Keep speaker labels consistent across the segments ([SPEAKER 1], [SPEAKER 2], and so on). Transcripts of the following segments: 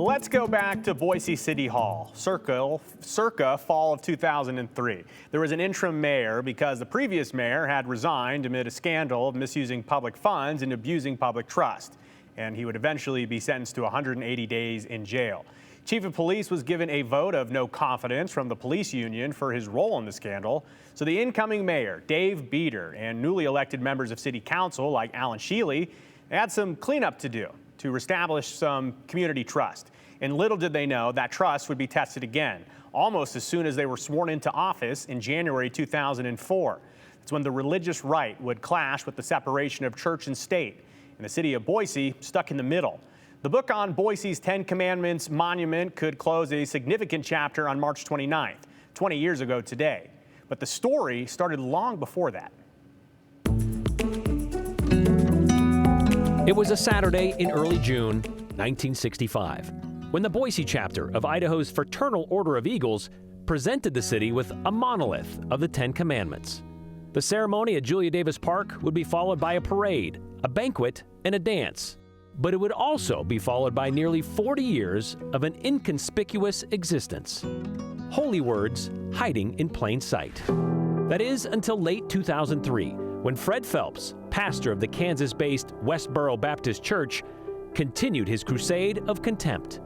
[SPEAKER 1] Let's go back to Boise City Hall, circa fall of 2003. There was an interim mayor because the previous mayor had resigned amid a scandal of misusing public funds and abusing public trust. And he would eventually be sentenced to 180 days in jail. Chief of Police was given a vote of no confidence from the police union for his role in the scandal. So the incoming mayor, Dave Beater, and newly elected members of city council like Alan Sheely had some cleanup to do to reestablish some community trust. And little did they know that trust would be tested again, almost as soon as they were sworn into office in January 2004. It's when the religious right would clash with the separation of church and state, and the city of Boise stuck in the middle. The book on Boise's 10 Commandments monument could close a significant chapter on March 29th, 20 years ago today. But the story started long before that.
[SPEAKER 2] It was a Saturday in early June, 1965, when the Boise chapter of Idaho's Fraternal Order of Eagles presented the city with a monolith of the 10 Commandments. The ceremony at Julia Davis Park would be followed by a parade, a banquet, and a dance. But it would also be followed by nearly 40 years of an inconspicuous existence. Holy words hiding in plain sight. That is until late 2003, when Fred Phelps, pastor of the Kansas-based Westboro Baptist Church, continued his crusade of contempt.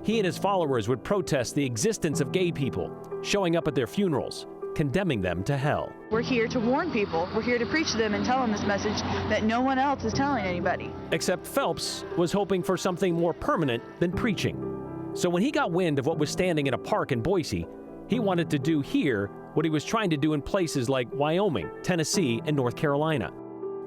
[SPEAKER 2] He and his followers would protest the existence of gay people, showing up at their funerals, condemning them to hell.
[SPEAKER 3] We're here to warn people. We're here to preach to them and tell them this message that no one else is telling anybody.
[SPEAKER 2] Except Phelps was hoping for something more permanent than preaching. So when he got wind of what was standing in a park in Boise, he wanted to do here what he was trying to do in places like Wyoming, Tennessee, and North Carolina.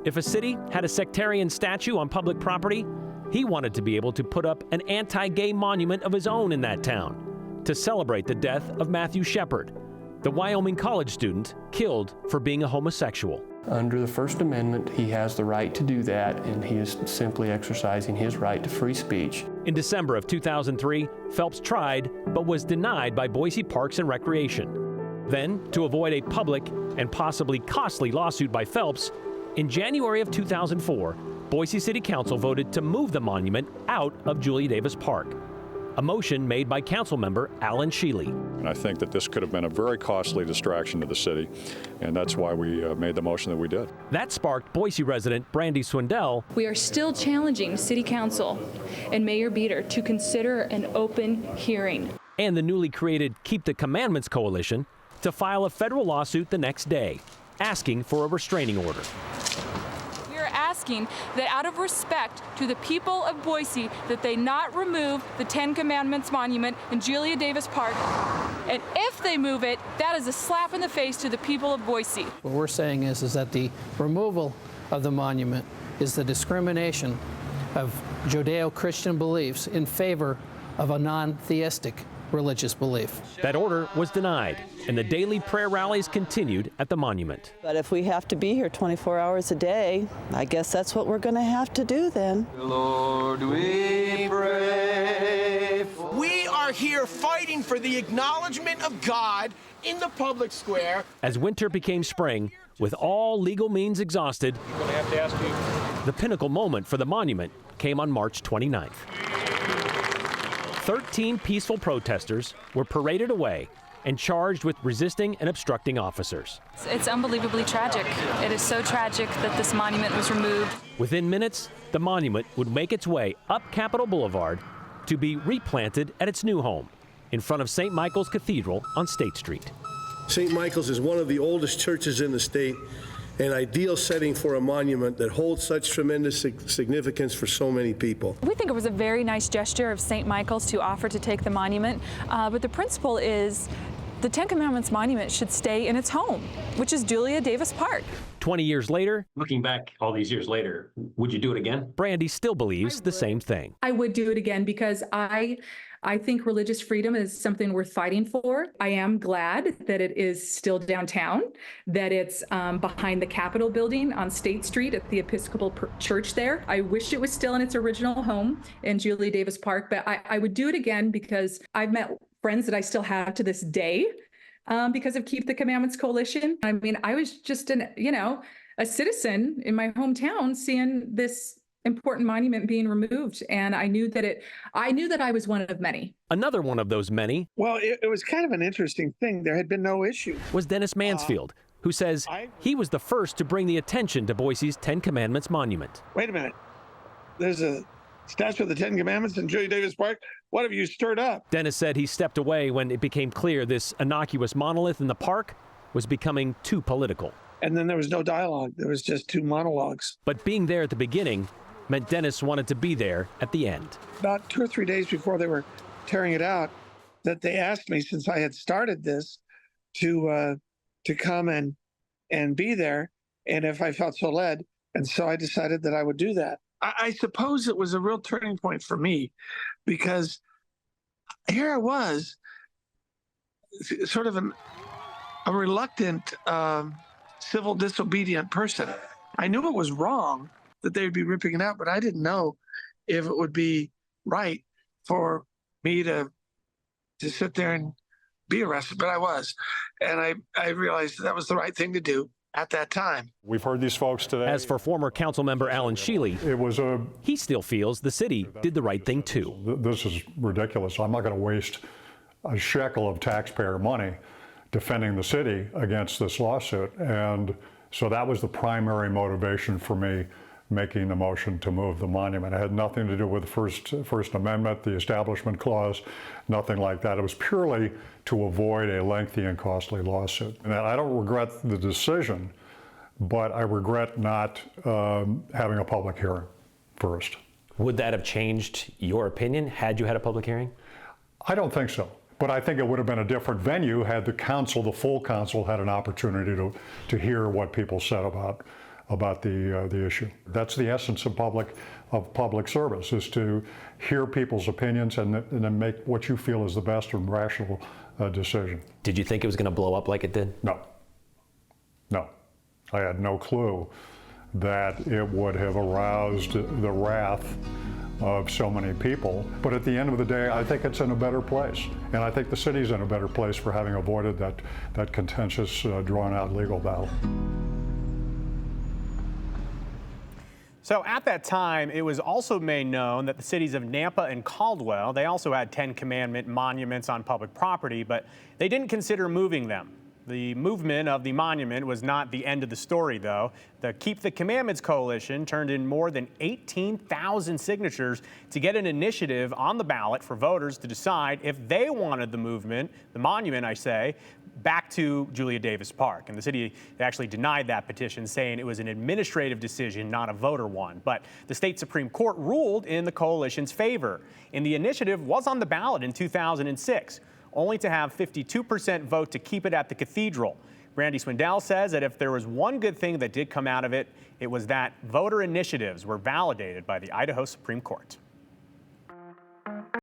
[SPEAKER 2] If a city had a sectarian statue on public property, he wanted to be able to put up an anti-gay monument of his own in that town to celebrate the death of Matthew Shepard, the Wyoming college student killed for being a homosexual.
[SPEAKER 4] Under the First Amendment, he has the right to do that, and he is simply exercising his right to free speech.
[SPEAKER 2] In December of 2003, Phelps tried, but was denied by Boise Parks and Recreation. Then, to avoid a public and possibly costly lawsuit by Phelps, in January of 2004, Boise City Council voted to move the monument out of Julia Davis Park, a motion made by council member Alan Sheely.
[SPEAKER 5] And I think that this could have been a very costly distraction to the city, and that's why we made the motion that we did.
[SPEAKER 2] That sparked Boise resident Brandy Swindell.
[SPEAKER 6] We are still challenging City Council and Mayor Beater to consider an open hearing.
[SPEAKER 2] And the newly created Keep the Commandments Coalition to file a federal lawsuit the next day, asking for a restraining order.
[SPEAKER 6] Asking that out of respect to the people of Boise that they not remove the 10 Commandments monument in Julia Davis Park. And if they move it, that is a slap in the face to the people of Boise.
[SPEAKER 7] What we're saying is that the removal of the monument is the discrimination of Judeo-Christian beliefs in favor of a non-theistic religious belief.
[SPEAKER 2] That order was denied, and the daily prayer rallies continued at the monument.
[SPEAKER 8] But if we have to be here 24 hours a day, I guess that's what we're going to have to do then.
[SPEAKER 9] Lord, we pray for...
[SPEAKER 10] We are here fighting for the acknowledgement of God in the public square.
[SPEAKER 2] As winter became spring, with all legal means exhausted, the pinnacle moment for the monument came on March 29th. 13 peaceful protesters were paraded away and charged with resisting and obstructing officers.
[SPEAKER 6] It's unbelievably tragic. It is so tragic that this monument was removed.
[SPEAKER 2] Within minutes, the monument would make its way up Capitol Boulevard to be replanted at its new home in front of St. Michael's Cathedral on State Street.
[SPEAKER 11] St. Michael's is one of the oldest churches in the state, an ideal setting for a monument that holds such tremendous significance for so many people.
[SPEAKER 6] We think it was a very nice gesture of St. Michael's to offer to take the monument, but the principle is the 10 Commandments monument should stay in its home, which is Julia Davis Park.
[SPEAKER 2] 20 years later,
[SPEAKER 12] looking back all these years later, would you do it again?
[SPEAKER 2] Brandy still believes the same thing.
[SPEAKER 13] I would do it again because I think religious freedom is something worth fighting for. I am glad that it is still downtown, that it's behind the Capitol building on State Street at the Episcopal Church there. I wish it was still in its original home in Julia Davis Park, but I would do it again because I've met friends that I still have to this day because of Keep the Commandments Coalition. I mean, I was just a citizen in my hometown seeing this important monument being removed. And I knew that I was one of many.
[SPEAKER 2] Another one of those many.
[SPEAKER 14] Well, it was kind of an interesting thing. There had been no issue.
[SPEAKER 2] Was Dennis Mansfield, who says he was the first to bring the attention to Boise's Ten Commandments monument.
[SPEAKER 14] Wait a minute. There's a statue of the Ten Commandments in Julia Davis Park. What have you stirred up?
[SPEAKER 2] Dennis said he stepped away when it became clear this innocuous monolith in the park was becoming too political.
[SPEAKER 14] And then there was no dialogue. There was just two monologues.
[SPEAKER 2] But being there at the beginning meant Dennis wanted to be there at the end.
[SPEAKER 14] About 2 or 3 days before they were tearing it out, that they asked me, since I had started this, to come and be there, and if I felt so led. And so I decided that I would do that. I suppose it was a real turning point for me, because here I was, sort of a reluctant, civil disobedient person. I knew it was wrong that they would be ripping it out, but I didn't know if it would be right for me to sit there and be arrested, but I was. And I realized that was the right thing to do at that time.
[SPEAKER 5] We've heard these folks today.
[SPEAKER 2] As for former council member Alan Sheely, he still feels the city did the right thing too.
[SPEAKER 5] This is ridiculous. I'm not going to waste a shekel of taxpayer money defending the city against this lawsuit. And so that was the primary motivation for me making the motion to move the monument. It had nothing to do with the First Amendment, the Establishment Clause, nothing like that. It was purely to avoid a lengthy and costly lawsuit. And I don't regret the decision, but I regret not having a public hearing first.
[SPEAKER 2] Would that have changed your opinion had you had a public hearing?
[SPEAKER 5] I don't think so. But I think it would have been a different venue had the council, the full council, had an opportunity to hear what people said about the issue. That's the essence of public service, is to hear people's opinions and then make what you feel is the best and rational decision.
[SPEAKER 2] Did you think it was going to blow up like it did?
[SPEAKER 5] No. I had no clue that it would have aroused the wrath of so many people. But at the end of the day, I think it's in a better place. And I think the city's in a better place for having avoided that contentious, drawn-out legal battle.
[SPEAKER 1] So at that time, it was also made known that the cities of Nampa and Caldwell, they also had 10 Commandment monuments on public property, but they didn't consider moving them. The movement of the monument was not the end of the story, though. The Keep the Commandments Coalition turned in more than 18,000 signatures to get an initiative on the ballot for voters to decide if they wanted the monument, I say, back to Julia Davis Park. And the city actually denied that petition, saying it was an administrative decision, not a voter one. But the state Supreme Court ruled in the coalition's favor. And the initiative was on the ballot in 2006. Only to have 52% vote to keep it at the cathedral. Randy Swindell says that if there was one good thing that did come out of it, it was that voter initiatives were validated by the Idaho Supreme Court.